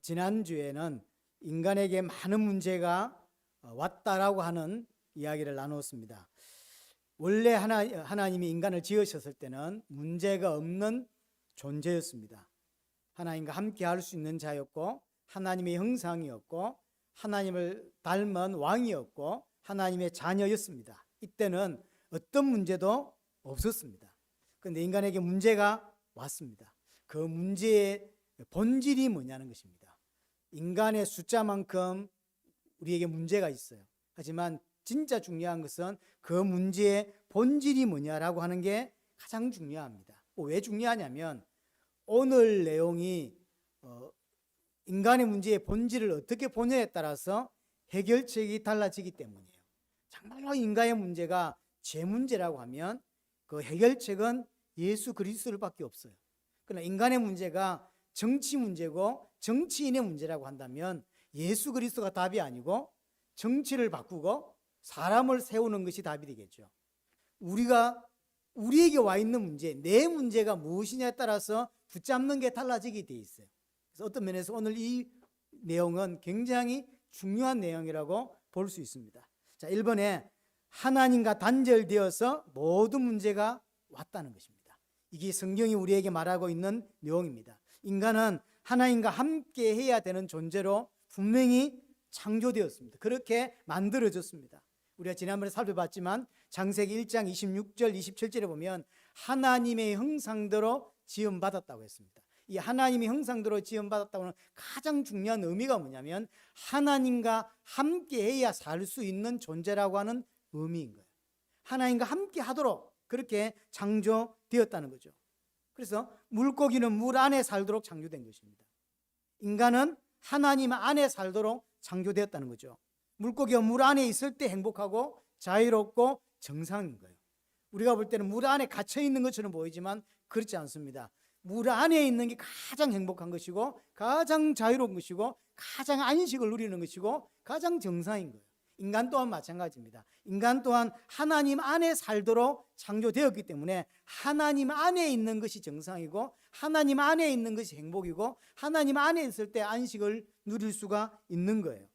지난주에는 인간에게 많은 문제가 왔다라고 하는 이야기를 나누었습니다. 원래 하나님이 인간을 지으셨을 때는 문제가 없는 존재였습니다. 하나님과 함께 할 수 있는 자였고, 하나님의 형상이었고, 하나님을 닮은 왕이었고, 하나님의 자녀였습니다. 이때는 어떤 문제도 없었습니다. 그런데 인간에게 문제가 왔습니다. 그 문제의 본질이 뭐냐는 것입니다. 인간의 숫자만큼 우리에게 문제가 있어요. 하지만 진짜 중요한 것은 그 문제의 본질이 뭐냐라고 하는 게 가장 중요합니다. 왜 중요하냐면 오늘 내용이 인간의 문제의 본질을 어떻게 보냐에 따라서 해결책이 달라지기 때문이에요. 정말로 인간의 문제가 죄 문제라고 하면 그 해결책은 예수 그리스도를 밖에 없어요. 그러나 인간의 문제가 정치 문제고 정치인의 문제라고 한다면 예수 그리스도가 답이 아니고 정치를 바꾸고 사람을 세우는 것이 답이 되겠죠. 우리에게 와 있는 문제, 내 문제가 무엇이냐에 따라서 붙잡는 게 달라지게 돼 있어요. 그래서 어떤 면에서 오늘 이 내용은 굉장히 중요한 내용이라고 볼 수 있습니다. 자, 1번에 하나님과 단절되어서 모든 문제가 왔다는 것입니다. 이게 성경이 우리에게 말하고 있는 내용입니다. 인간은 하나님과 함께 해야 되는 존재로 분명히 창조되었습니다. 그렇게 만들어졌습니다. 우리가 지난번에 살펴봤지만 창세기 1장 26절 27절에 보면 하나님의 형상대로 지음받았다고 했습니다. 이 하나님의 형상대로 지음받았다고는 가장 중요한 의미가 뭐냐면 하나님과 함께 해야 살 수 있는 존재라고 하는 의미인 거예요. 하나님과 함께 하도록 그렇게 창조되었다는 거죠. 그래서 물고기는 물 안에 살도록 창조된 것입니다. 인간은 하나님 안에 살도록 창조되었다는 거죠. 물고기가 물 안에 있을 때 행복하고 자유롭고 정상인 거예요. 우리가 볼 때는 물 안에 갇혀 있는 것처럼 보이지만 그렇지 않습니다. 물 안에 있는 게 가장 행복한 것이고 가장 자유로운 것이고 가장 안식을 누리는 것이고 가장 정상인 거예요. 인간 또한 마찬가지입니다. 인간 또한 하나님 안에 살도록 창조되었기 때문에 하나님 안에 있는 것이 정상이고 하나님 안에 있는 것이 행복이고 하나님 안에 있을 때 안식을 누릴 수가 있는 거예요.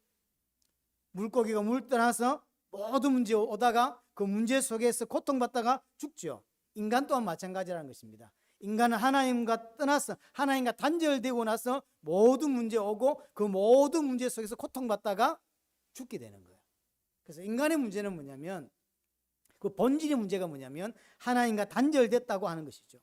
물고기가 물 떠나서 모든 문제 오다가 그 문제 속에서 고통받다가 죽죠. 인간 또한 마찬가지라는 것입니다. 인간은 하나님과 떠나서 하나님과 단절되고 나서 모든 문제 오고 그 모든 문제 속에서 고통받다가 죽게 되는 거예요. 그래서 인간의 문제는 뭐냐면 그 본질의 문제가 뭐냐면 하나님과 단절됐다고 하는 것이죠.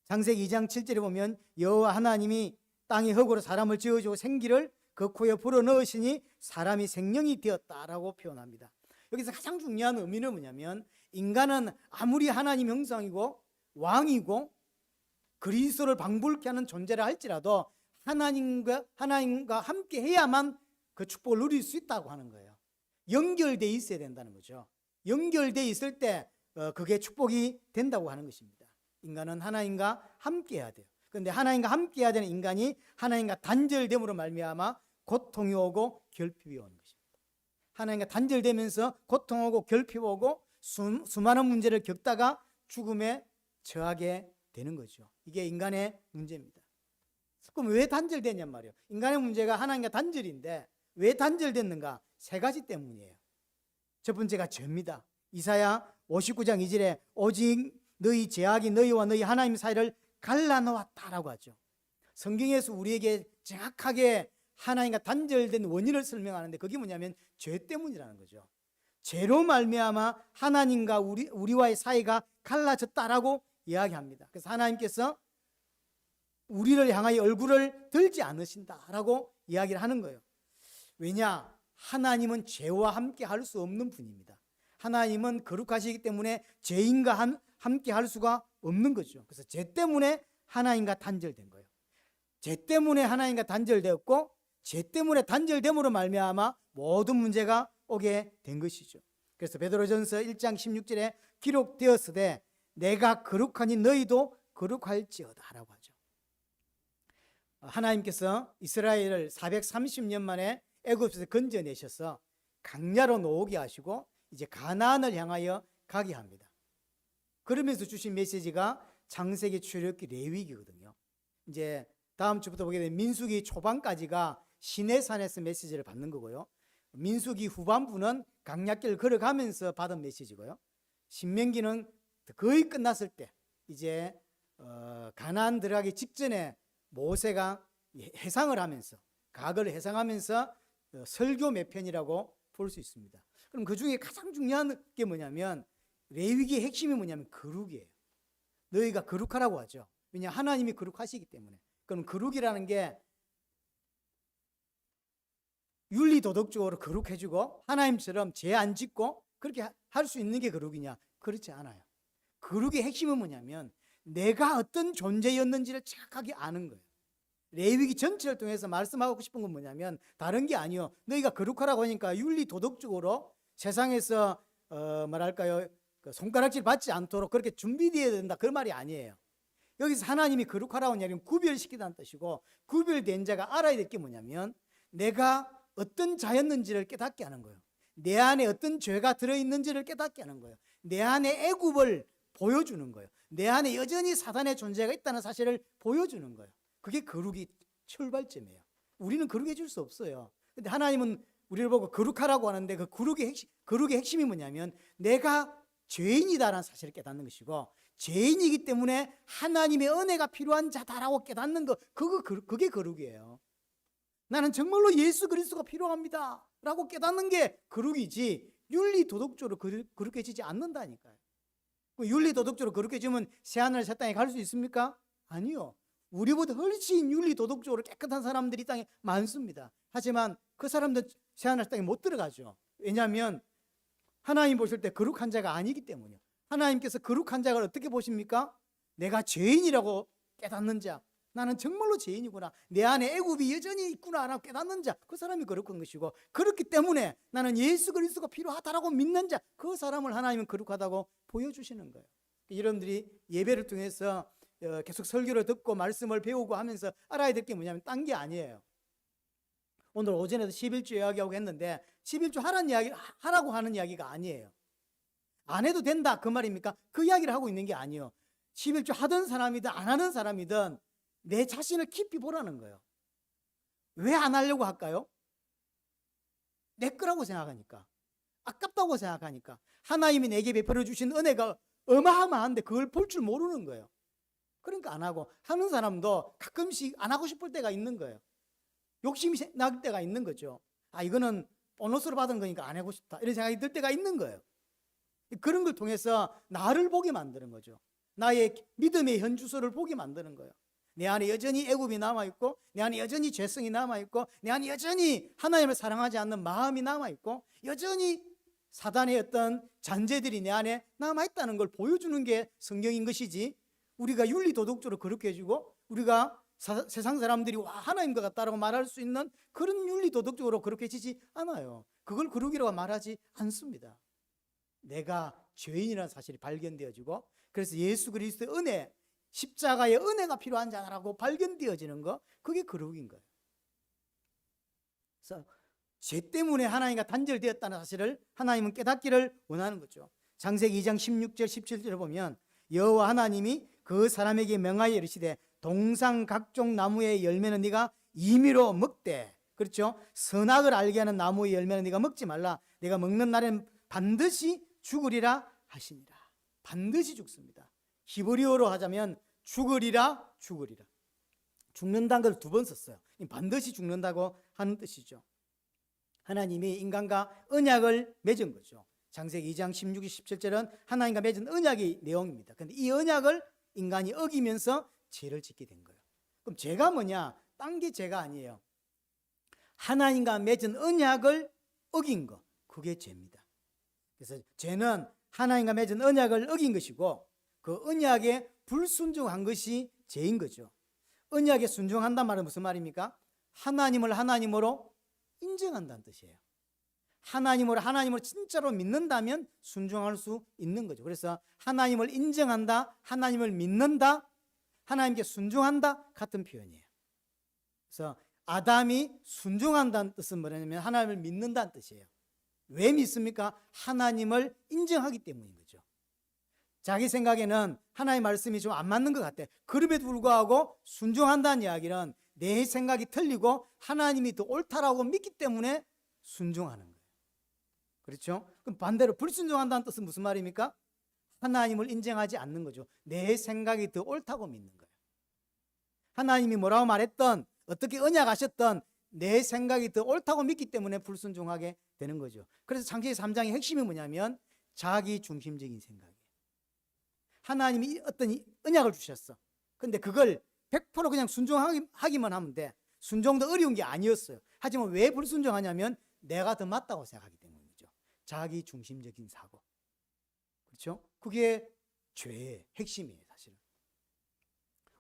창세기 2장 7절에 보면 여호와 하나님이 땅의 흙으로 사람을 지어주고 생기를 그 코에 불어넣으시니 사람이 생명이 되었다라고 표현합니다. 여기서 가장 중요한 의미는 뭐냐면 인간은 아무리 하나님 형상이고 왕이고 그리스도를 방불케 하는 존재라 할지라도 하나님과 함께 해야만 그 축복을 누릴 수 있다고 하는 거예요. 연결되어 있어야 된다는 거죠. 연결되어 있을 때 그게 축복이 된다고 하는 것입니다. 인간은 하나님과 함께 해야 돼요. 그런데 하나님과 함께 해야 되는 인간이 하나님과 단절됨으로 말미암아 고통이 오고 결핍이 오는 것입니다. 하나님과 단절되면서 고통하고 결핍이 오고 수많은 문제를 겪다가 죽음에 처하게 되는 거죠. 이게 인간의 문제입니다. 그럼 왜 단절됐냔 말이에요. 인간의 문제가 하나님과 단절인데 왜 단절됐는가? 세 가지 때문이에요. 첫 번째가 죄입니다. 이사야 59장 2절에 오직 너희 죄악이 너희와 너희 하나님 사이를 갈라놓았다라고 하죠. 성경에서 우리에게 정확하게 하나님과 단절된 원인을 설명하는데 그게 뭐냐면 죄 때문이라는 거죠. 죄로 말미암아 하나님과 우리와의 사이가 갈라졌다라고 이야기합니다. 그래서 하나님께서 우리를 향하여 얼굴을 들지 않으신다라고 이야기를 하는 거예요. 왜냐? 하나님은 죄와 함께 할 수 없는 분입니다. 하나님은 거룩하시기 때문에 죄인과 함께 할 수가 없는 거죠. 그래서 죄 때문에 하나님과 단절된 거예요. 죄 때문에 하나님과 단절되었고 죄 때문에 단절됨으로 말미암아 모든 문제가 오게 된 것이죠. 그래서 베드로전서 1장 16절에 기록되었으되 내가 거룩하니 너희도 거룩할지어다라고 하죠. 하나님께서 이스라엘을 430년 만에 애굽에서 건져내셔서 강야로 놓게 하시고 이제 가나안을 향하여 가게 합니다. 그러면서 주신 메시지가 창세기, 출애굽기, 레위기거든요. 이제 다음 주부터 보게 되면 민수기 초반까지가 시내산에서 메시지를 받는 거고요. 민수기 후반부는 강약길을 걸어가면서 받은 메시지고요. 신명기는 거의 끝났을 때 이제 가나안 들어가기 직전에 모세가 해상을 하면서 과거를 해상하면서 설교 몇 편이라고 볼 수 있습니다. 그럼 그 중에 가장 중요한 게 뭐냐면 레위기의 핵심이 뭐냐면 거룩이에요. 너희가 거룩하라고 하죠. 왜냐 하나님이 거룩하시기 때문에. 그럼 거룩이라는 게 윤리도덕적으로 거룩해지고 하나님처럼 죄 안 짓고 그렇게 할 수 있는 게 거룩이냐? 그렇지 않아요. 거룩의 핵심은 뭐냐면 내가 어떤 존재였는지를 정확하게 아는 거예요. 레위기 전체를 통해서 말씀하고 싶은 건 뭐냐면 다른 게 아니요. 너희가 거룩하라고 하니까 윤리도덕적으로 세상에서 뭐랄까요? 그 손가락질 받지 않도록 그렇게 준비되어야 된다. 그 말이 아니에요. 여기서 하나님이 거룩하라고 하냐면 구별시키다는 뜻이고 구별된 자가 알아야 될 게 뭐냐면 내가 어떤 자였는지를 깨닫게 하는 거예요. 내 안에 어떤 죄가 들어있는지를 깨닫게 하는 거예요. 내 안에 애굽을 보여주는 거예요. 내 안에 여전히 사단의 존재가 있다는 사실을 보여주는 거예요. 그게 거룩이 출발점이에요. 우리는 거룩해질 수 없어요. 근데 하나님은 우리를 보고 거룩하라고 하는데 그 거룩의 핵심이 뭐냐면 내가 죄인이다라는 사실을 깨닫는 것이고 죄인이기 때문에 하나님의 은혜가 필요한 자다라고 깨닫는 거 그게 거룩이에요. 나는 정말로 예수 그리스도가 필요합니다 라고 깨닫는 게 거룩이지 윤리도덕적으로 거룩해지지 않는다니까요. 윤리도덕적으로 거룩해지면 새하늘 새 땅에 갈 수 있습니까? 아니요. 우리보다 훨씬 윤리도덕적으로 깨끗한 사람들이 이 땅에 많습니다. 하지만 그 사람들 새하늘 새 땅에 못 들어가죠. 왜냐하면 하나님 보실 때 거룩한 자가 아니기 때문이요. 하나님께서 거룩한 자를 어떻게 보십니까? 내가 죄인이라고 깨닫는 자, 나는 정말로 죄인이구나, 내 안에 애굽이 여전히 있구나 라고 깨닫는 자, 그 사람이 거룩한 것이고, 그렇기 때문에 나는 예수 그리스도가 필요하다라고 믿는 자, 그 사람을 하나님은 거룩하다고 보여주시는 거예요. 여러분들이 예배를 통해서 계속 설교를 듣고 말씀을 배우고 하면서 알아야 될 게 뭐냐면 딴 게 아니에요. 오늘 오전에도 11조 이야기하고 했는데 11조 하라고 하는 이야기가 아니에요. 안 해도 된다 그 말입니까? 그 이야기를 하고 있는 게 아니에요. 11조 하던 사람이든 안 하는 사람이든 내 자신을 깊이 보라는 거예요. 왜 안 하려고 할까요? 내 거라고 생각하니까, 아깝다고 생각하니까, 하나님이 내게 베풀어 주신 은혜가 어마어마한데 그걸 볼 줄 모르는 거예요. 그러니까 안 하고, 하는 사람도 가끔씩 안 하고 싶을 때가 있는 거예요. 욕심이 날 때가 있는 거죠. 아, 이거는 보너스로 받은 거니까 안 하고 싶다 이런 생각이 들 때가 있는 거예요. 그런 걸 통해서 나를 보게 만드는 거죠. 나의 믿음의 현주소를 보게 만드는 거예요. 내 안에 여전히 애굽이 남아있고, 내 안에 여전히 죄성이 남아있고, 내 안에 여전히 하나님을 사랑하지 않는 마음이 남아있고, 여전히 사단의 어떤 잔재들이 내 안에 남아있다는 걸 보여주는 게 성경인 것이지, 우리가 윤리도덕적으로 그렇게 해주고 우리가 세상 사람들이 와 하나님과 같다라고 말할 수 있는 그런 윤리도덕적으로 그렇게 지지 않아요. 그걸 거룩이라고 말하지 않습니다. 내가 죄인이라는 사실이 발견되어지고, 그래서 예수 그리스도의 은혜, 십자가의 은혜가 필요한 자라고 발견되어지는 거, 그게 거룩인 거예요. 그래서 죄 때문에 하나님과 단절되었다는 사실을 하나님은 깨닫기를 원하는 거죠. 창세기 2장 16절 17절을 보면 여호와 하나님이 그 사람에게 명하여 이르시되 동상 각종 나무의 열매는 네가 임의로 먹되, 그렇죠? 선악을 알게 하는 나무의 열매는 네가 먹지 말라. 네가 먹는 날엔 반드시 죽으리라 하시니라. 반드시 죽습니다. 히브리어로 하자면 죽으리라. 죽는다는 걸 두 번 썼어요. 반드시 죽는다고 하는 뜻이죠. 하나님이 인간과 언약을 맺은 거죠. 창세기 2장 16, 17절은 하나님과 맺은 언약의 내용입니다. 그런데 이 언약을 인간이 어기면서 죄를 짓게 된 거예요. 그럼 죄가 뭐냐? 딴 게 죄가 아니에요. 하나님과 맺은 언약을 어긴 거, 그게 죄입니다. 그래서 죄는 하나님과 맺은 언약을 어긴 것이고, 그 언약에 불순종한 것이 죄인 거죠. 언약에 순종한단 말은 무슨 말입니까? 하나님을 하나님으로 인정한다는 뜻이에요. 하나님으로 진짜로 믿는다면 순종할 수 있는 거죠. 그래서 하나님을 인정한다, 하나님을 믿는다, 하나님께 순종한다 같은 표현이에요. 그래서 아담이 순종한다는 뜻은 뭐냐면 하나님을 믿는다는 뜻이에요. 왜 믿습니까? 하나님을 인정하기 때문인 거죠. 자기 생각에는 하나님의 말씀이 좀 안 맞는 것 같아. 그럼에도 불구하고 순종한다는 이야기는 내 생각이 틀리고 하나님이 더 옳다라고 믿기 때문에 순종하는 거예요. 그렇죠? 그럼 반대로 불순종한다는 뜻은 무슨 말입니까? 하나님을 인정하지 않는 거죠. 내 생각이 더 옳다고 믿는 거예요. 하나님이 뭐라고 말했던, 어떻게 언약하셨던 내 생각이 더 옳다고 믿기 때문에 불순종하게 되는 거죠. 그래서 창세기 3장의 핵심이 뭐냐면 자기 중심적인 생각이에요. 하나님이 어떤 언약을 주셨어. 근데 그걸 100% 그냥 순종하기만 하면 돼. 순종도 어려운 게 아니었어요. 하지만 왜 불순종하냐면 내가 더 맞다고 생각하기 때문이죠. 자기 중심적인 사고. 그렇죠? 그게 죄의 핵심이에요, 사실은.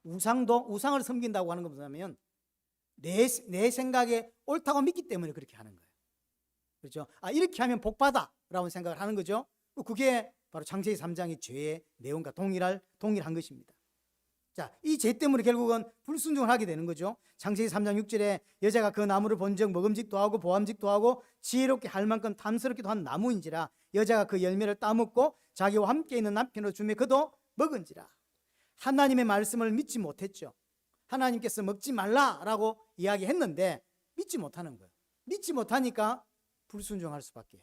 우상을 섬긴다고 하는 건 뭐냐면 내 생각에 옳다고 믿기 때문에 그렇게 하는 거예요. 그렇죠? 이렇게 하면 복받아 라고 생각을 하는 거죠. 그게 바로 창세기 3장의 죄의 내용과 동일한 것입니다. 자, 이 죄 때문에 결국은 불순종을 하게 되는 거죠. 창세기 3장 6절에 여자가 그 나무를 본즉 먹음직도 하고 보암직도 하고 지혜롭게 할 만큼 탐스럽기도 한 나무인지라 여자가 그 열매를 따먹고 자기와 함께 있는 남편으로 주매 그도 먹은지라. 하나님의 말씀을 믿지 못했죠. 하나님께서 먹지 말라라고 이야기했는데 믿지 못하는 거예요. 믿지 못하니까 불순종할 수밖에.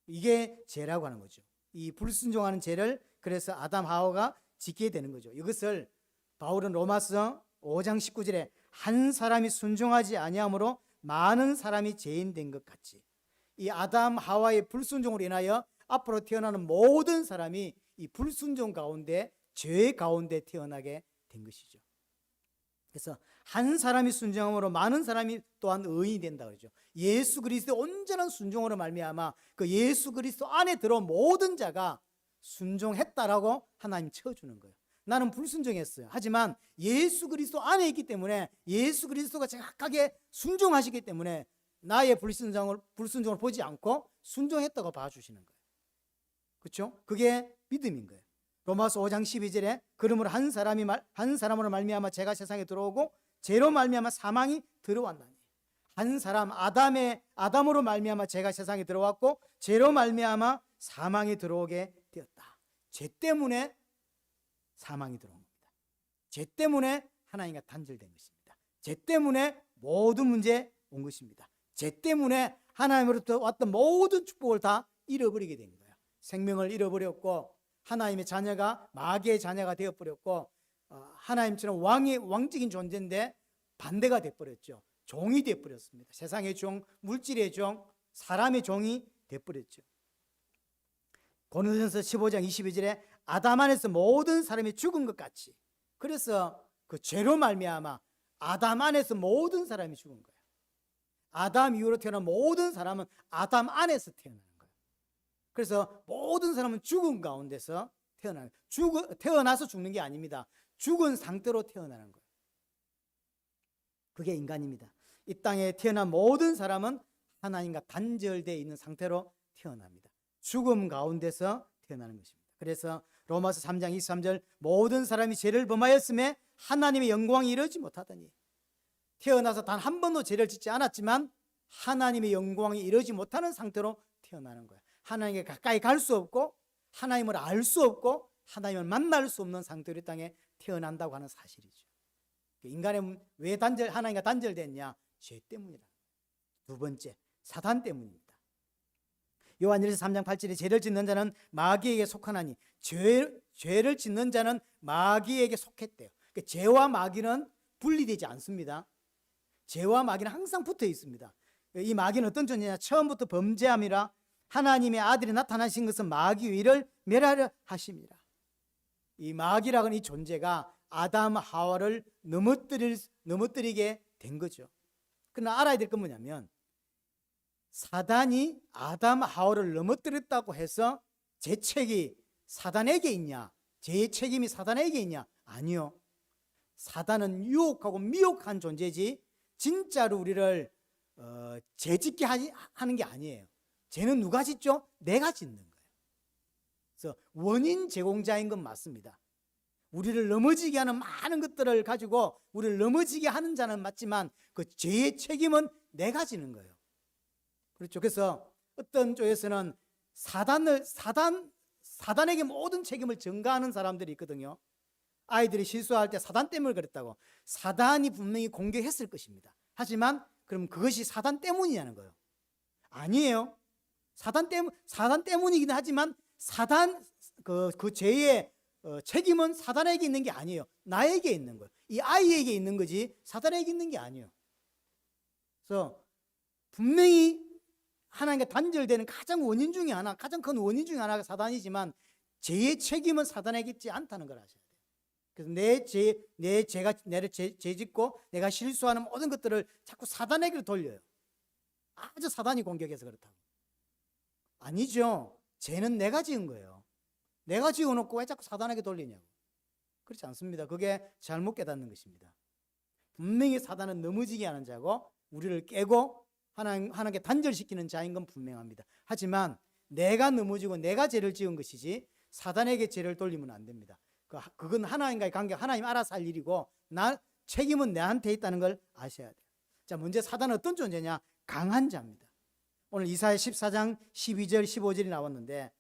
이게 죄라고 하는 거죠. 이 불순종하는 죄를 그래서 아담 하와가 지게 되는 거죠. 이것을 바울은 로마서 5장 19절에 한 사람이 순종하지 아니함으로 많은 사람이 죄인 된 것 같이 이 아담 하와의 불순종으로 인하여 앞으로 태어나는 모든 사람이 이 불순종 가운데 죄 가운데 태어나게 된 것이죠. 그래서 한 사람이 순종함으로 많은 사람이 또한 의인이 된다 그러죠. 예수 그리스도의 온전한 순종으로 말미암아 그 예수 그리스도 안에 들어온 모든 자가 순종했다라고 하나님 쳐주는 거예요. 나는 불순종했어요. 하지만 예수 그리스도 안에 있기 때문에 예수 그리스도가 정확하게 순종하시기 때문에 나의 불순종을 보지 않고 순종했다고 봐주시는 거예요. 그렇죠? 그게 믿음인 거예요. 로마서 5장 12절에 그러므로 한 사람으로 말미암아 죄가 세상에 들어오고 죄로 말미암아 사망이 들어왔나니 한 사람 아담으로 말미암아 죄가 세상에 들어왔고 죄로 말미암아 사망이 들어오게 되었다. 죄 때문에 사망이 들어온 겁니다. 죄 때문에 하나님과 단절된 것입니다. 죄 때문에 모든 문제 온 것입니다. 죄 때문에 하나님으로부터 왔던 모든 축복을 다 잃어버리게 된 거예요. 생명을 잃어버렸고 하나님의 자녀가 마귀의 자녀가 되어버렸고 하나님처럼 왕적인 존재인데 반대가 되어버렸죠. 종이 되어버렸습니다. 세상의 종, 물질의 종, 사람의 종이 되어버렸죠. 고린도전서 15장 22절에 아담 안에서 모든 사람이 죽은 것 같이 그래서 그 죄로 말미암아 아담 안에서 모든 사람이 죽은 거예요. 아담 이후로 태어난 모든 사람은 아담 안에서 태어나는 거예요. 그래서 모든 사람은 죽은 가운데서 태어나서 죽는 게 아닙니다. 죽은 상태로 태어나는 거예요. 그게 인간입니다. 이 땅에 태어난 모든 사람은 하나님과 단절되어 있는 상태로 태어납니다. 죽음 가운데서 태어나는 것입니다. 그래서 로마서 3장 23절 모든 사람이 죄를 범하였음에 하나님의 영광이 이르지 못하더니 태어나서 단 한 번도 죄를 짓지 않았지만 하나님의 영광이 이르지 못하는 상태로 태어나는 거예요. 하나님께 가까이 갈 수 없고 하나님을 알 수 없고 하나님을 만날 수 없는 상태로 이 땅에 태어난다고 하는 사실이죠. 인간은 왜 하나님과 단절됐냐? 죄 때문이다. 두 번째, 사단 때문입니다. 요한일서 3장 8절에 죄를 짓는 자는 마귀에게 속하나니 죄를 짓는 자는 마귀에게 속했대요. 그러니까 죄와 마귀는 분리되지 않습니다. 죄와 마귀는 항상 붙어 있습니다. 이 마귀는 어떤 존재냐? 처음부터 범죄함이라 하나님의 아들이 나타나신 것은 마귀 위를 멸하려 하심이라. 이 마귀라는 이 존재가 아담 하와를 넘어뜨리게 된 거죠. 그러나 알아야 될 건 뭐냐면 사단이 아담 하와를 넘어뜨렸다고 해서 죄책이 사단에게 있냐? 죄의 책임이 사단에게 있냐? 아니요. 사단은 유혹하고 미혹한 존재지 진짜로 우리를 죄짓게 하는 게 아니에요. 죄는 누가 짓죠? 내가 짓는 거예요. 그래서 원인 제공자인 건 맞습니다. 우리를 넘어지게 하는 많은 것들을 가지고 우리를 넘어지게 하는 자는 맞지만 그 죄의 책임은 내가 지는 거예요. 그렇죠. 그래서 어떤 쪽에서는 사단에게 모든 책임을 전가하는 사람들이 있거든요. 아이들이 실수할 때 사단 때문에 그랬다고. 사단이 분명히 공격했을 것입니다. 하지만 그럼 그것이 사단 때문이냐는 거예요. 아니에요. 사단 때문이긴 하지만 사단 그 죄의 책임은 사단에게 있는 게 아니에요. 나에게 있는 거예요. 이 아이에게 있는 거지 사단에게 있는 게 아니에요. 그래서 분명히 하나님과 단절되는 가장 원인 중에 하나, 가장 큰 원인 중에 하나가 사단이지만 죄의 책임은 사단에게 있지 않다는 걸 아셔야 돼요. 그래서 내가 죄짓고 내가 실수하는 모든 것들을 자꾸 사단에게로 돌려요. 아주 사단이 공격해서 그렇다고. 아니죠. 죄는 내가 지은 거예요. 내가 지어놓고 왜 자꾸 사단에게 돌리냐고. 그렇지 않습니다. 그게 잘못 깨닫는 것입니다. 분명히 사단은 넘어지게 하는 자고 우리를 깨고 하나님께 단절시키는 자인 건 분명합니다. 하지만 내가 넘어지고 내가 죄를 지은 것이지 사단에게 죄를 돌리면 안 됩니다. 그건 하나님과의 관계, 하나님 알아서 할 일이고 책임은 내한테 있다는 걸 아셔야 돼요. 자, 먼저 사단은 어떤 존재냐? 강한 자입니다. 오늘 이사야 14장 12절 15절이 나왔는데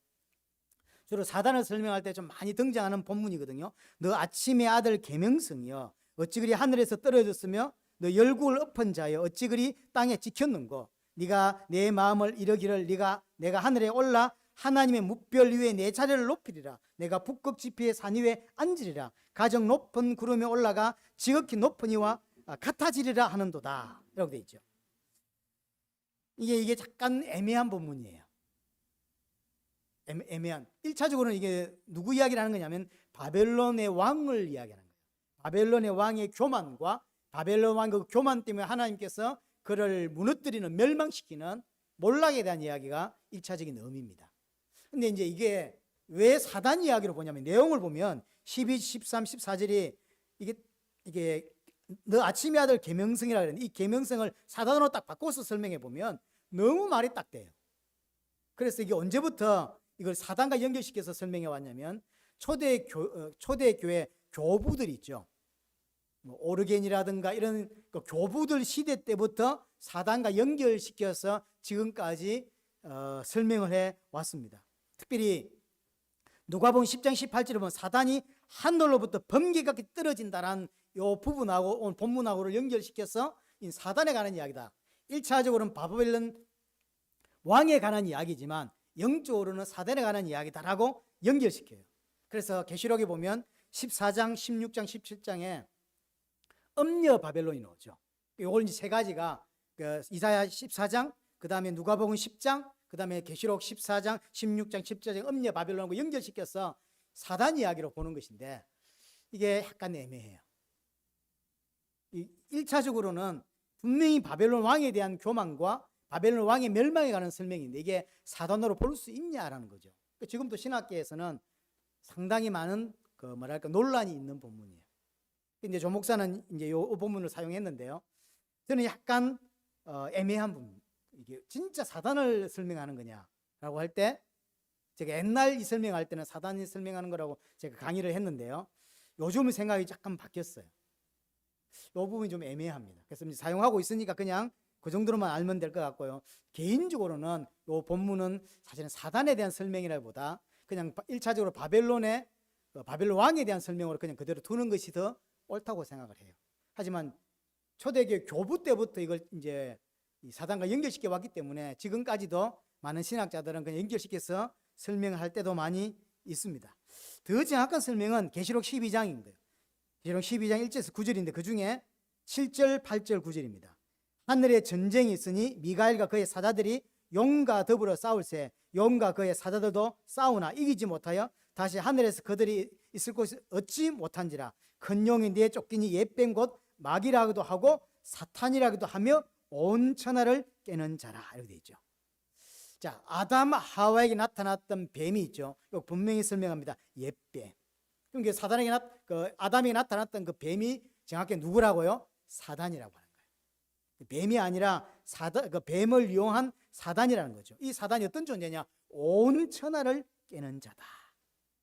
주로 사단을 설명할 때 좀 많이 등장하는 본문이거든요. 너 아침의 아들 계명성이여 어찌 그리 하늘에서 떨어졌으며 너 열국을 엎은 자여 어찌 그리 땅에 찍혔는고 네가 내 마음을 이르기를 내가 하늘에 올라 하나님의 뭇별 위에 내 자리를 높이리라. 내가 북극 지피의 산 위에 앉으리라. 가장 높은 구름에 올라가 지극히 높은 이와 같아지리라 하는도다. 이렇게 돼 있죠. 이게 잠깐 애매한 본문이에요. 애매한. 1차적으로는 이게 누구 이야기를 하는 거냐면 바벨론의 왕을 이야기하는 거예요. 바벨론의 왕의 교만과 바벨론 왕의 그 교만 때문에 하나님께서 그를 무너뜨리는 멸망시키는 몰락에 대한 이야기가 1차적인 의미입니다. 근데 이제 이게 왜 사단 이야기로 보냐면 내용을 보면 12, 13, 14절이 이게 너 아침의 아들 계명성이라 그랬는데 이 계명성을 사단으로 딱 바꿔서 설명해 보면 너무 말이 딱 돼요. 그래서 이게 언제부터 이걸 사단과 연결시켜서 설명해 왔냐면 초대교회 교부들이 있죠. 뭐 오르겐이라든가 이런 그 교부들 시대 때부터 사단과 연결시켜서 지금까지 설명을 해 왔습니다. 특별히 누가복음 10장 18절에 보면 사단이 하늘로부터 번개같이 떨어진다라는 요 부분하고 오늘 본문하고를 연결시켜서 이 사단에 관한 이야기다. 1차적으로는 바벨론 왕에 관한 이야기지만 영적으로는 사단에 관한 이야기다라고 연결시켜요. 그래서 계시록에 보면 14장, 16장, 17장에 음녀 바벨론이 나오죠. 이걸 이제 세 가지가 이사야 14장, 그 다음에 누가복음 10장, 그 다음에 계시록 14장, 16장, 17장 음녀 바벨론하고 연결시켜서 사단 이야기로 보는 것인데 이게 약간 애매해요. 1차적으로는 분명히 바벨론 왕에 대한 교만과 바벨론 왕의 멸망에 관한 설명인데 이게 사단으로 볼 수 있냐라는 거죠. 지금도 신학계에서는 상당히 많은 논란이 있는 본문이에요. 이제 조 목사는 이제 이 본문을 사용했는데요. 저는 약간 애매한 부분. 이게 진짜 사단을 설명하는 거냐라고 할 때 제가 옛날 이 설명할 때는 사단이 설명하는 거라고 제가 강의를 했는데요. 요즘은 생각이 약간 바뀌었어요. 이 부분이 좀 애매합니다. 그래서 이제 사용하고 있으니까 그냥 그 정도로만 알면 될 것 같고요. 개인적으로는 이 본문은 사실은 사단에 대한 설명이라기보다 그냥 1차적으로 바벨론 왕에 대한 설명으로 그냥 그대로 두는 것이 더 옳다고 생각을 해요. 하지만 초대교회 교부 때부터 이걸 이제 사단과 연결시켜 왔기 때문에 지금까지도 많은 신학자들은 그냥 연결시켜서 설명할 때도 많이 있습니다. 더 정확한 설명은 계시록 12장인 거예요. 계시록 12장 1절에서 9절인데 그 중에 7절, 8절, 9절입니다. 하늘에 전쟁이 있으니 미가엘과 그의 사자들이 용과 더불어 싸울새 용과 그의 사자들도 싸우나 이기지 못하여 다시 하늘에서 그들이 있을 곳이 얻지 못한지라. 큰 용이 네 쫓기니 옛뱀 곧 마귀라고도 하고 사탄이라고도 하며 온 천하를 깨는 자라. 이렇게 되어 있죠. 자, 아담 하와에게 나타났던 뱀이 있죠. 이거 분명히 설명합니다. 옛뱀. 그럼 사단에게 아담에게 나타났던 그 뱀이 정확히 누구라고요? 사단이라고 하는 거예요. 뱀이 아니라 그 뱀을 이용한 사단이라는 거죠. 이 사단이 어떤 존재냐? 온 천하를 깨는 자다.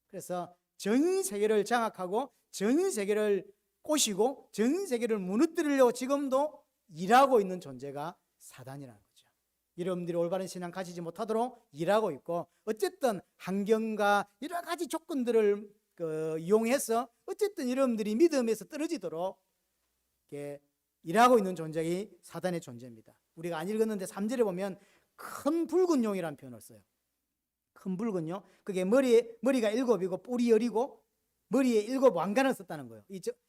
그래서 전 세계를 장악하고 전 세계를 꼬시고 전 세계를 무너뜨리려고 지금도 일하고 있는 존재가 사단이라는 거죠. 여러분들이 올바른 신앙 가지지 못하도록 일하고 있고, 어쨌든 환경과 여러 가지 조건들을 이용해서 어쨌든 여러분들이 믿음에서 떨어지도록 이렇게 일하고 있는 존재가 사단의 존재입니다. 우리가 안 읽었는데 3절에 보면 큰 붉은 용이라는 표현을 써요. 큰 붉은 용. 그게 머리가 7이고 뿔이 10이고 머리에 7 왕관을 썼다는 거예요.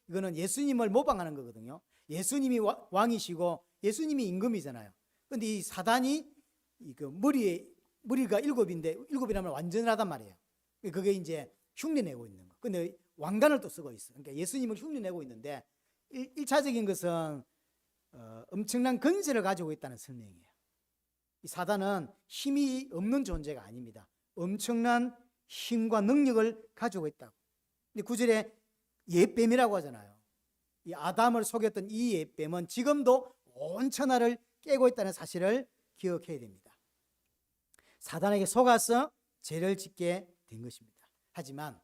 이거는 예수님을 모방하는 거거든요. 예수님이 왕이시고 예수님이 임금이잖아요. 근데 이 사단이 머리가 7인데 7이라면 완전하단 말이에요. 그게 이제 흉내내고 있는 거. 근데 왕관을 또 쓰고 있어. 그러니까 예수님을 흉내내고 있는데 1차적인 것은 엄청난 근세를 가지고 있다는 설명이에요. 이 사단은 힘이 없는 존재가 아닙니다. 엄청난 힘과 능력을 가지고 있다고. 근데 9절에 옛뱀이라고 하잖아요. 이 아담을 속였던 이 옛뱀은 지금도 온 천하를 깨고 있다는 사실을 기억해야 됩니다. 사단에게 속아서 죄를 짓게 된 것입니다. 하지만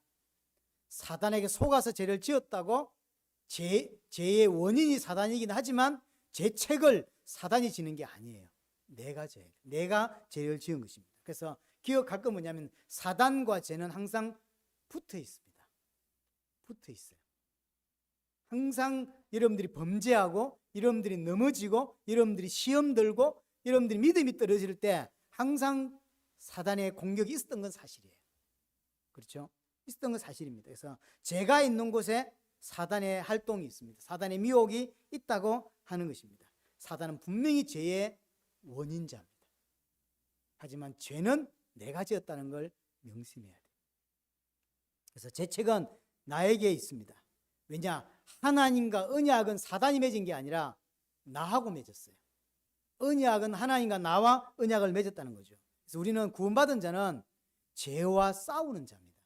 사단에게 속아서 죄를 지었다고 죄의 원인이 사단이긴 하지만 죄책을 사단이 지는 게 아니에요. 내가 죄를 지은 것입니다. 그래서 기억할 건 뭐냐면 사단과 죄는 항상 붙어 있습니다. 붙어 있어요. 항상 여러분들이 범죄하고 여러분들이 넘어지고 여러분들이 시험 들고 여러분들이 믿음이 떨어질 때 항상 사단의 공격이 있었던 건 사실이에요. 그렇죠? 있었던 건 사실입니다. 그래서 죄가 있는 곳에 사단의 활동이 있습니다. 사단의 미혹이 있다고 하는 것입니다. 사단은 분명히 죄의 원인자입니다. 하지만 죄는 내가 지었다는 걸 명심해야 돼요. 그래서 죄책은 나에게 있습니다. 왜냐? 하나님과 언약은 사단이 맺은 게 아니라 나하고 맺었어요. 언약은 하나님과 나와 언약을 맺었다는 거죠. 그래서 우리는 구원받은 자는 죄와 싸우는 자입니다.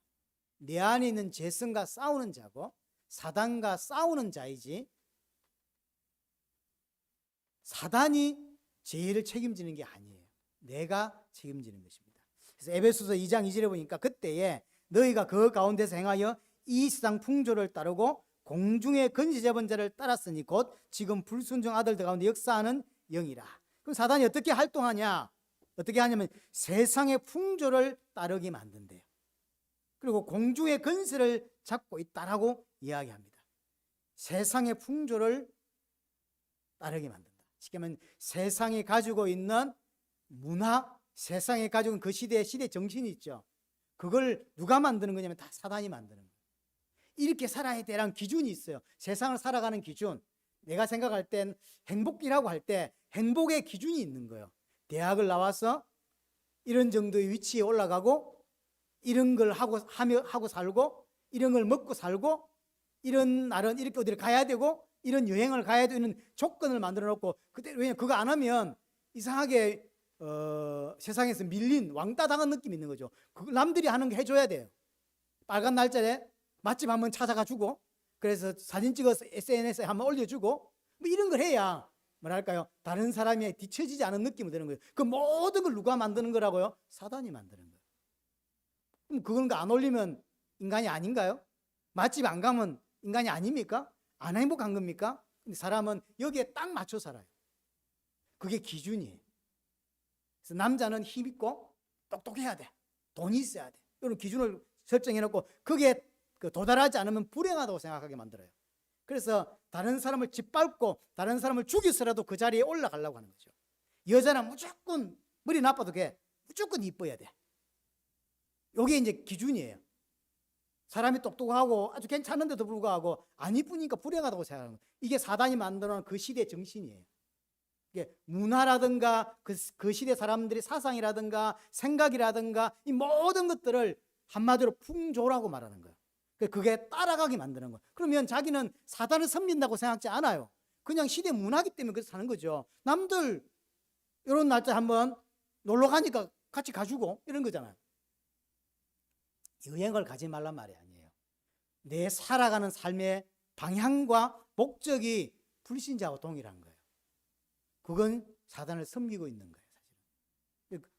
내 안에 있는 죄성과 싸우는 자고 사단과 싸우는 자이지 사단이 죄를 책임지는 게 아니에요. 내가 책임지는 것입니다. 그래서 에베소서 2장 2절에 보니까 그때에 너희가 그 가운데서 행하여 이 세상 풍조를 따르고 공중의 건시잡은 자를 따랐으니 곧 지금 불순종 아들들 가운데 역사하는 영이라. 그럼 사단이 어떻게 활동하냐? 어떻게 하냐면 세상의 풍조를 따르게 만든대요. 그리고 공중의 건세를 잡고 있다라고 이야기합니다. 세상의 풍조를 따르게 만든다. 쉽게 말하면 세상이 가지고 있는 문화, 세상이 가지고 있는 그 시대 정신이 있죠. 그걸 누가 만드는 거냐면 다 사단이 만드는 거예요. 이렇게 살아야 되라는 기준이 있어요. 세상을 살아가는 기준. 내가 생각할 땐 행복이라고 할 때 행복의 기준이 있는 거예요. 대학을 나와서 이런 정도의 위치에 올라가고 이런 걸 하고 살고 이런 걸 먹고 살고 이런 날은 이렇게 어디를 가야 되고 이런 여행을 가야 되는 조건을 만들어 놓고 그때 왜냐 그거 안 하면 이상하게 세상에서 밀린 왕따 당한 느낌이 있는 거죠. 그걸 남들이 하는 거 해줘야 돼요. 빨간 날짜에 맛집 한번 찾아가 주고 그래서 사진 찍어서 SNS에 한번 올려주고 뭐 이런 걸 해야 뭐랄까요 다른 사람이 뒤처지지 않은 느낌이 드는 거예요. 그 모든 걸 누가 만드는 거라고요? 사단이 만드는 거예요. 그럼 그건 안 올리면 인간이 아닌가요? 맛집 안 가면 인간이 아닙니까? 안 행복한 겁니까? 근데 사람은 여기에 딱 맞춰 살아요. 그게 기준이에요. 그래서 남자는 힘 있고 똑똑해야 돼. 돈이 있어야 돼. 이런 기준을 설정해놓고 거기에 도달하지 않으면 불행하다고 생각하게 만들어요. 그래서 다른 사람을 짓밟고 다른 사람을 죽여서라도 그 자리에 올라가려고 하는 거죠. 여자는 무조건 머리 나빠도 돼. 무조건 이뻐야 돼. 이게 이제 기준이에요. 사람이 똑똑하고 아주 괜찮은데도 불구하고 안 이쁘니까 불행하다고 생각하는 거예요. 이게 사단이 만들어놓은 그 시대 정신이에요. 이게 문화라든가 그 시대 사람들의 사상이라든가 생각이라든가 이 모든 것들을 한마디로 풍조라고 말하는 거예요. 그게 따라가게 만드는 거예요. 그러면 자기는 사단을 섬긴다고 생각하지 않아요. 그냥 시대 문화기 때문에 그래서 사는 거죠. 남들 이런 날짜 한번 놀러 가니까 같이 가주고 이런 거잖아요. 여행을 가지 말란 말이 아니에요. 내 살아가는 삶의 방향과 목적이 불신자와 동일한 거예요. 그건 사단을 섬기고 있는 거예요. 사실은.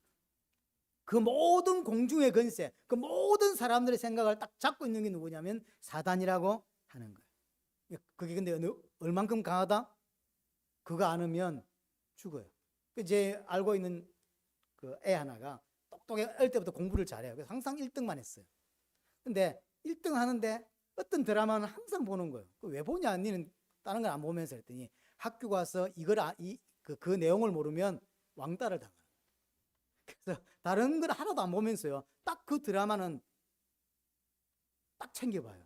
그 모든 공중의 권세, 그 모든 사람들의 생각을 딱 잡고 있는 게 누구냐면 사단이라고 하는 거예요. 그게 근데 얼만큼 강하다? 그거 안 하면 죽어요. 제 알고 있는 그 애 하나가 똑똑해 어릴 때부터 공부를 잘해요. 그래서 항상 1등만 했어요. 근데 1등 하는데 어떤 드라마는 항상 보는 거예요. 왜 보냐? 니는 다른 걸 안 보면서 했더니 학교 가서 그 내용을 모르면 왕따를 당하는 거예요. 그래서 다른 걸 하나도 안 보면서요. 딱 그 드라마는 딱 챙겨봐요.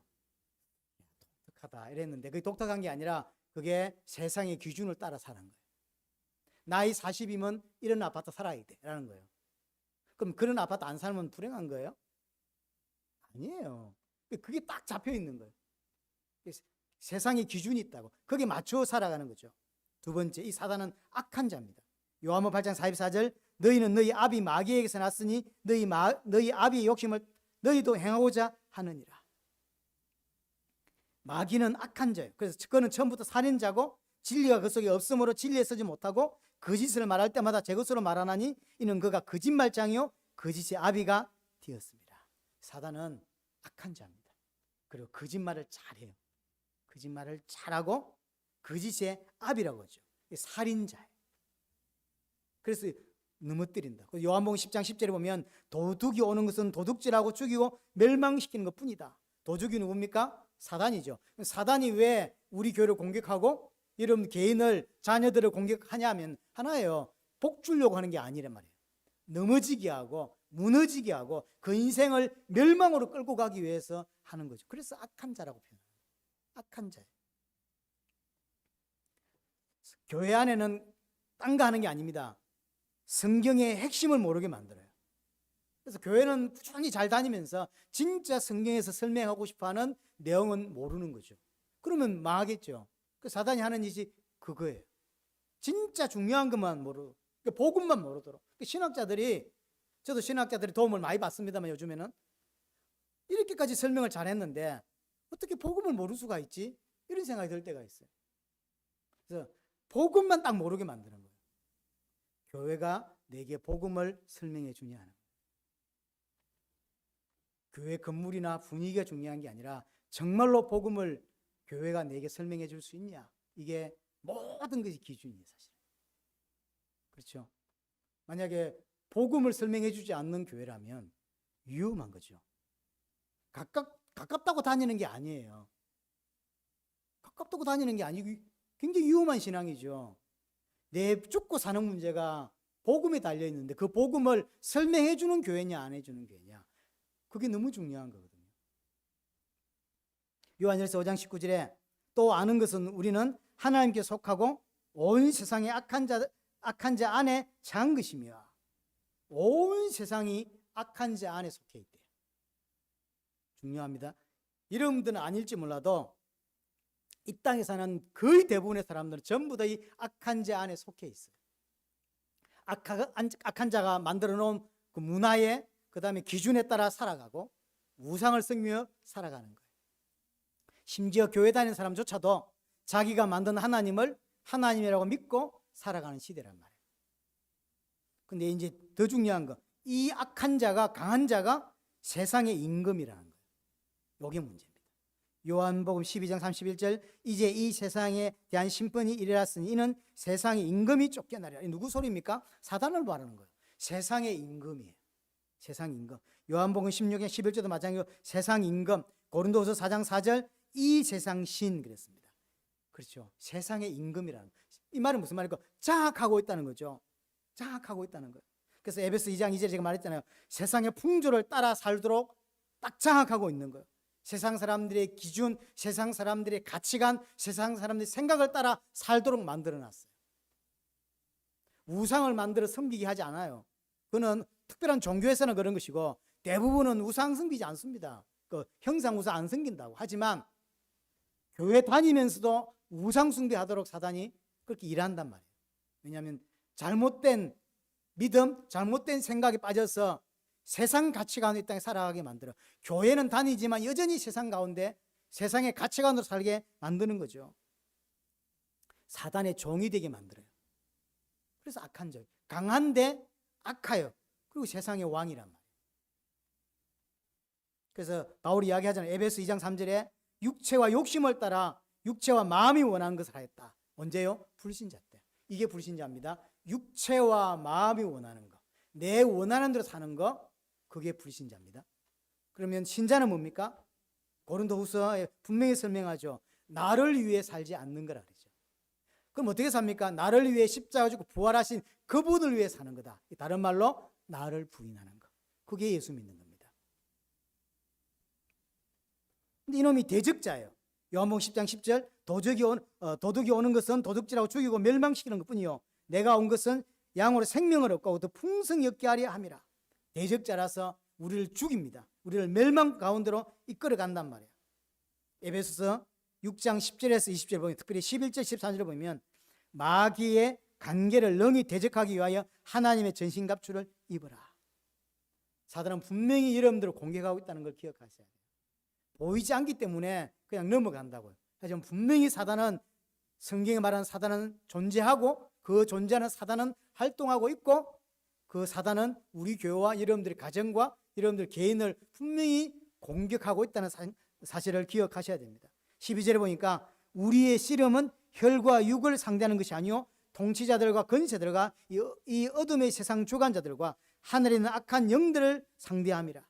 독특하다 이랬는데 그게 독특한 게 아니라 그게 세상의 기준을 따라 사는 거예요. 나이 40이면 이런 아파트 살아야 돼라는 거예요. 그럼 그런 아파트 안 살면 불행한 거예요? 아니에요. 그게 딱 잡혀 있는 거예요. 세상의 기준이 있다고. 거기에 맞춰 살아가는 거죠. 두 번째, 이 사단은 악한 자입니다. 요한복음 8장 44절 너희는 너희 아비 마귀에게서 났으니 너희 아비의 욕심을 너희도 행하고자 하느니라. 마귀는 악한 자예요. 그래서 그는 처음부터 살인자고 진리가 그 속에 없으므로 진리에 서지 못하고 거짓을 말할 때마다 제 것으로 말하나니 이는 그가 거짓말장이요 거짓의 아비가 되었습니다. 사단은 악한 자입니다. 그리고 거짓말을 잘해요. 거짓말을 잘하고 거짓의 아비라고 하죠. 살인자예요. 그래서 넘어뜨린다. 요한복음 10장 10절에 보면 도둑이 오는 것은 도둑질하고 죽이고 멸망시키는 것뿐이다. 도둑이 누굽니까? 사단이죠. 사단이 왜 우리 교회를 공격하고 여러분 개인을 자녀들을 공격하냐 하면 하나예요. 복 주려고 하는 게 아니란 말이에요. 넘어지게 하고 무너지게 하고 그 인생을 멸망으로 끌고 가기 위해서 하는 거죠. 그래서 악한 자라고 표현합니다. 악한 자예요. 교회 안에는 딴 거 하는 게 아닙니다. 성경의 핵심을 모르게 만들어요. 그래서 교회는 꾸준히 잘 다니면서 진짜 성경에서 설명하고 싶어하는 내용은 모르는 거죠. 그러면 망하겠죠. 그 사단이 하는 짓이 그거예요. 진짜 중요한 것만 모르고 복음만 모르도록. 저도 신학자들이 도움을 많이 받습니다만 요즘에는 이렇게까지 설명을 잘했는데 어떻게 복음을 모를 수가 있지? 이런 생각이 들 때가 있어요. 그래서 복음만 딱 모르게 만드는 거예요. 교회가 내게 복음을 설명해 주냐 하는 거예요. 교회 건물이나 분위기가 중요한 게 아니라 정말로 복음을 교회가 내게 설명해 줄 수 있냐. 이게 모든 것이 기준이에요, 사실. 그렇죠? 만약에 복음을 설명해 주지 않는 교회라면 위험한 거죠. 가깝다고 다니는 게 아니에요. 가깝다고 다니는 게 아니고 굉장히 위험한 신앙이죠. 내 죽고 사는 문제가 복음에 달려 있는데 그 복음을 설명해 주는 교회냐 안 해주는 교회냐. 그게 너무 중요한 거거든요. 요한일서 5장 19절에 또 아는 것은 우리는 하나님께 속하고 온 세상의 악한 자 안에 처한 것이며 온 세상이 악한 자 안에 속해 있대요. 중요합니다. 여러분들은 아닐지 몰라도 이 땅에 사는 거의 대부분의 사람들은 전부 다 이 악한 자 안에 속해 있어요. 악한 자가 만들어 놓은 그 문화에 그 다음에 기준에 따라 살아가고 우상을 섬기며 살아가는 거예요. 심지어 교회 다니는 사람조차도 자기가 만든 하나님을 하나님이라고 믿고 살아가는 시대란 말이에요. 근데 이제 더 중요한 거, 이 악한 자가, 강한 자가 세상의 임금이라는 거예요. 이게 문제입니다. 요한복음 12장 31절 이제 이 세상에 대한 심판이 이르렀으니 이는 세상의 임금이 쫓겨나리라. 누구 소리입니까? 사단을 말하는 거예요. 세상의 임금이에요. 세상 임금. 요한복음 16장 11절도 마찬가지로 세상 임금. 고린도후서 4장 4절 이 세상 신 그랬습니다. 그렇죠. 세상의 임금이라는 거예요. 이 말은 무슨 말일까? 장악하고 있다는 거죠. 장악하고 있다는 거예요. 그래서 에베소 2장 2절에 제가 말했잖아요. 세상의 풍조를 따라 살도록 딱 장악하고 있는 거예요. 세상 사람들의 기준, 세상 사람들의 가치관, 세상 사람들의 생각을 따라 살도록 만들어놨어요. 우상을 만들어 섬기게 하지 않아요. 그거는 특별한 종교에서는 그런 것이고 대부분은 우상 섬기지 않습니다. 그 형상 우상 안 섬긴다고. 하지만 교회 다니면서도 우상 숭배하도록 사단이 그렇게 일한단 말이에요. 왜냐하면 잘못된 믿음, 잘못된 생각에 빠져서 세상 가치관으로 이 땅에 살아가게 만들어. 교회는 다니지만 여전히 세상 가운데 세상의 가치관으로 살게 만드는 거죠. 사단의 종이 되게 만들어요. 그래서 악한 자, 강한데 악하여. 그리고 세상의 왕이란 말이에요. 그래서 바울이 이야기하잖아요. 에베소 2장 3절에 육체와 욕심을 따라 육체와 마음이 원하는 것을 하였다. 언제요? 불신자 때. 이게 불신자입니다. 육체와 마음이 원하는 것. 내 원하는 대로 사는 거, 그게 불신자입니다. 그러면 신자는 뭡니까? 고린도후서에 분명히 설명하죠. 나를 위해 살지 않는 거라 그러죠. 그럼 어떻게 삽니까? 나를 위해 십자가 지고 부활하신 그분을 위해 사는 거다. 다른 말로 나를 부인하는 거. 그게 예수 믿는 겁니다. 근데 이놈이 대적자예요. 요한복음 10장 10절 도둑이 오는 것은 도둑질하고 죽이고 멸망시키는 것뿐이요 내가 온 것은 양으로 생명을 얻고 더 풍성히 얻게 하려 함이라. 대적자라서 우리를 죽입니다. 우리를 멸망 가운데로 이끌어 간단 말이에요. 에베소서 6장 10절에서 20절 보면, 특별히 11절 13절을 보면 마귀의 관계를 능히 대적하기 위하여 하나님의 전신갑주를 입어라. 사단은 분명히 여러분들을 공격하고 있다는 걸 기억하셔야 돼요. 보이지 않기 때문에 그냥 넘어간다고요. 하지만 분명히 사단은, 성경에 말하는 사단은 존재하고, 그 존재하는 사단은 활동하고 있고, 그 사단은 우리 교회와 여러분들의 가정과 여러분들 개인을 분명히 공격하고 있다는 사실을 기억하셔야 됩니다. 12절에 보니까 우리의 씨름은 혈과 육을 상대하는 것이 아니요 통치자들과 권세들과 이 어둠의 세상 주관자들과 하늘에 있는 악한 영들을 상대함이라.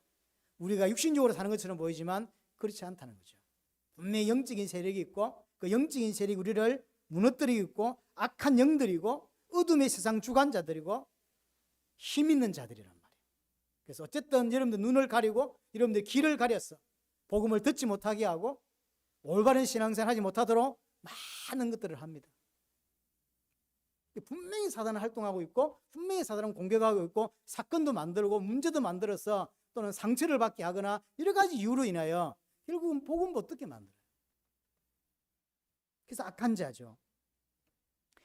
우리가 육신적으로 사는 것처럼 보이지만 그렇지 않다는 거죠. 분명히 영적인 세력이 있고, 그 영적인 세력이 우리를 무너뜨리고 있고, 악한 영들이고 어둠의 세상 주관자들이고 힘 있는 자들이란 말이에요. 그래서 어쨌든 여러분들 눈을 가리고 여러분들 귀를 가렸어. 복음을 듣지 못하게 하고 올바른 신앙생활 하지 못하도록 많은 것들을 합니다. 분명히 사단은 활동하고 있고, 분명히 사단은 공격하고 있고, 사건도 만들고 문제도 만들어서 또는 상처를 받게 하거나 여러 가지 이유로 인하여 결국은 복음 못 듣게 만들어요. 그래서 악한 자죠.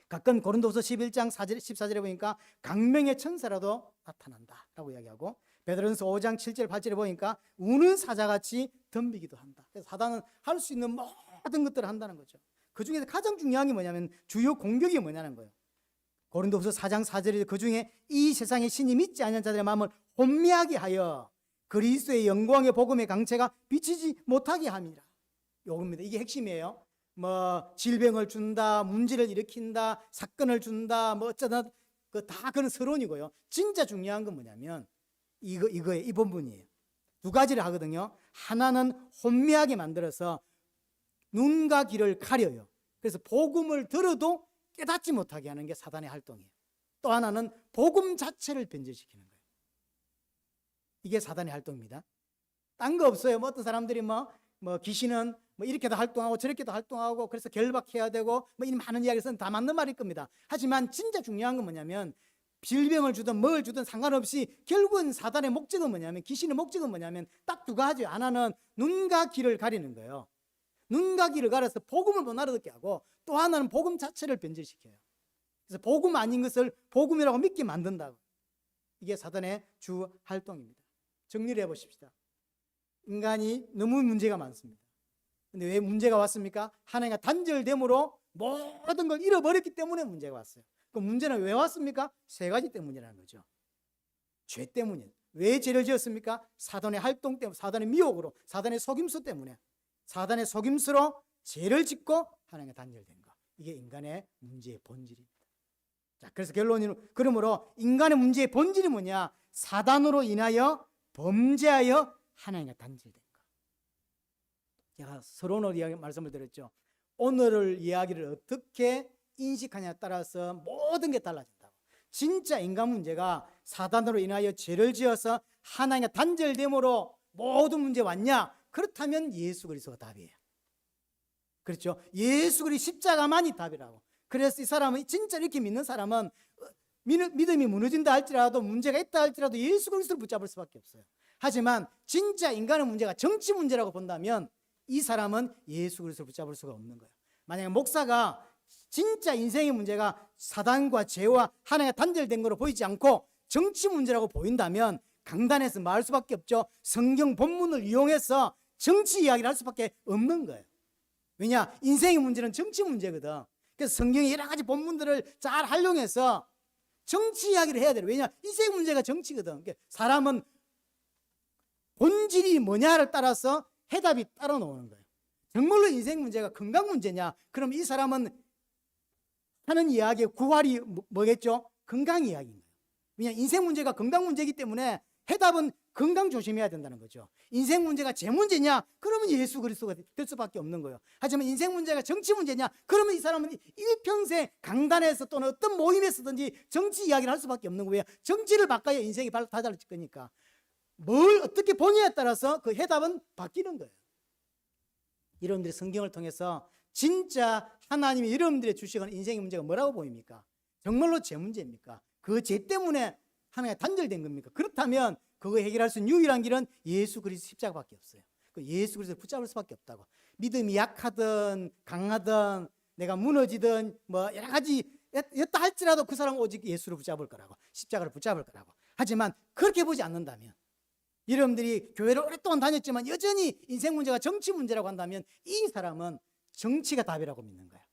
가끔 고린도후서 11장 14절에 보니까 강명의 천사라도 나타난다라고 이야기하고, 베드로전서 5장 7절 8절에 보니까 우는 사자같이 덤비기도 한다. 그래서 사단은 할 수 있는 모든 것들을 한다는 거죠. 그 중에서 가장 중요한 게 뭐냐면 주요 공격이 뭐냐는 거예요. 고린도후서 4장 4절에 그 중에 이 세상의 신이 믿지 않는 자들의 마음을 혼미하게 하여 그리스도의 영광의 복음의 강체가 비치지 못하게 함이라. 요겁니다. 이게 핵심이에요. 뭐 질병을 준다, 문제를 일으킨다, 사건을 준다, 뭐 어쩌다, 그 다 그런 서론이고요. 진짜 중요한 건 뭐냐면 이거예요. 이 본분이에요. 두 가지를 하거든요. 하나는 혼미하게 만들어서 눈과 귀를 가려요. 그래서 복음을 들어도 깨닫지 못하게 하는 게 사단의 활동이에요. 또 하나는 복음 자체를 변질시키는 거예요. 이게 사단의 활동입니다. 딴 거 없어요. 뭐 어떤 사람들이 뭐 귀신은 뭐 이렇게도 활동하고 저렇게도 활동하고 그래서 결박해야 되고 뭐 이 많은 이야기를 다 맞는 말일 겁니다. 하지만 진짜 중요한 건 뭐냐면 질병을 주든 뭘 주든 상관없이 결국은 사단의 목적은 뭐냐면, 귀신의 목적은 뭐냐면 딱 두 가지예요. 하나는 눈과 귀를 가리는 거예요. 눈과 귀를 가려서 복음을 못 알아듣게 하고, 또 하나는 복음 자체를 변질시켜요. 그래서 복음 아닌 것을 복음이라고 믿게 만든다고. 이게 사단의 주 활동입니다. 정리를 해보십시다. 인간이 너무 문제가 많습니다. 근데 왜 문제가 왔습니까? 하나님과 단절됨으로 모든 걸 잃어버렸기 때문에 문제가 왔어요. 그 문제는 왜 왔습니까? 세 가지 때문이라는 거죠. 죄 때문이에요. 왜 죄를 지었습니까? 사단의 활동 때문에, 사단의 미혹으로, 사단의 속임수 때문에. 사단의 속임수로 죄를 짓고 하나님과 단절된 거. 이게 인간의 문제의 본질입니다. 자, 그래서 결론은, 그러므로 인간의 문제의 본질이 뭐냐? 사단으로 인하여 범죄하여 하나님과 단절된 거. 제가 서론으로 말씀을 드렸죠. 오늘을 이야기를 어떻게 인식하냐에 따라서 모든 게 달라진다고. 진짜 인간 문제가 사단으로 인하여 죄를 지어서 하나님과 단절됨으로 모든 문제 왔냐? 그렇다면 예수 그리스도가 답이에요. 그렇죠? 예수 그리스도 십자가만이 답이라고. 그래서 이 사람은, 진짜 이렇게 믿는 사람은 믿음이 무너진다 할지라도, 문제가 있다 할지라도 예수 그리스도를 붙잡을 수밖에 없어요. 하지만 진짜 인간의 문제가 정치 문제라고 본다면 이 사람은 예수 그리스도를 붙잡을 수가 없는 거예요. 만약에 목사가 진짜 인생의 문제가 사단과 죄와 하나님과 단절된 거로 보이지 않고 정치 문제라고 보인다면 강단에서 말할 수밖에 없죠. 성경 본문을 이용해서 정치 이야기를 할 수밖에 없는 거예요. 왜냐? 인생의 문제는 정치 문제거든. 그래서 성경의 여러 가지 본문들을 잘 활용해서 정치 이야기를 해야 돼요. 왜냐? 인생 문제가 정치거든. 그러니까 사람은 본질이 뭐냐를 따라서 해답이 따라 나오는 거예요. 정말로 인생 문제가 건강 문제냐? 그럼 이 사람은 하는 이야기의 구활이 뭐겠죠? 건강 이야기인 거예요. 왜냐 인생 문제가 건강 문제이기 때문에 해답은 건강 조심해야 된다는 거죠. 인생 문제가 제 문제냐? 그러면 예수 그리스도가 될 수밖에 없는 거예요. 하지만 인생 문제가 정치 문제냐? 그러면 이 사람은 일평생 강단에서 또는 어떤 모임에서든지 정치 이야기를 할 수밖에 없는 거예요. 정치를 바꿔야 인생이 다 달라질 거니까. 뭘 어떻게 보냐에 따라서 그 해답은 바뀌는 거예요. 여러분들이 성경을 통해서 진짜 하나님이 여러분들의 주시는 인생의 문제가 뭐라고 보입니까? 정말로 제 문제입니까? 그 죄 때문에 하나님과 단절된 겁니까? 그렇다면 그거 해결할 수 있는 유일한 길은 예수 그리스도 십자가밖에 없어요. 그 예수 그리스도를 붙잡을 수밖에 없다고. 믿음이 약하든 강하든 내가 무너지든 뭐 여러 가지 였다 할지라도 그 사람은 오직 예수를 붙잡을 거라고, 십자가를 붙잡을 거라고. 하지만 그렇게 보지 않는다면, 여러분들이 교회를 오랫동안 다녔지만 여전히 인생 문제가 정치 문제라고 한다면 이 사람은 정치가 답이라고 믿는 거야.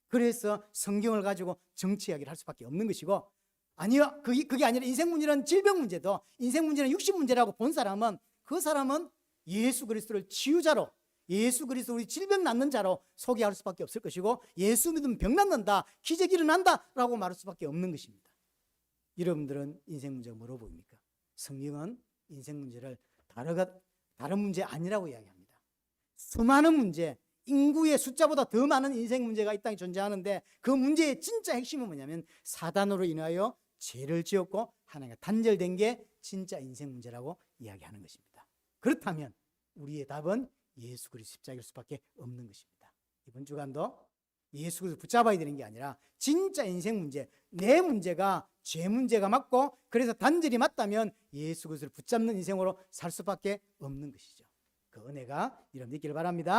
그래서 성경을 가지고 정치 이야기를 할 수밖에 없는 것이고, 아니요, 그게 아니라 인생 문제는 질병 문제도 인생 문제는 육신 문제라고 본 사람은 그 사람은 예수 그리스도를 치유자로, 예수 그리스도 우리 질병 낫는 자로 소개할 수밖에 없을 것이고, 예수 믿으면 병 낫는다, 기적이 일어난다 라고 말할 수밖에 없는 것입니다. 여러분들은 인생 문제가 뭐로 보입니까? 성경은 인생 문제를 다른 문제 아니라고 이야기합니다. 수많은 문제, 인구의 숫자보다 더 많은 인생 문제가 이 땅에 존재하는데 그 문제의 진짜 핵심은 뭐냐면 사단으로 인하여 죄를 지었고 하나님과 단절된 게 진짜 인생 문제라고 이야기하는 것입니다. 그렇다면 우리의 답은 예수 그리스도 십자가일 수밖에 없는 것입니다. 이번 주간도 예수 그리스도 붙잡아야 되는 게 아니라 진짜 인생 문제, 내 문제가 죄 문제가 맞고 그래서 단절이 맞다면 예수 그리스도를 붙잡는 인생으로 살 수밖에 없는 것이죠. 그 은혜가 여러분 있기를 바랍니다.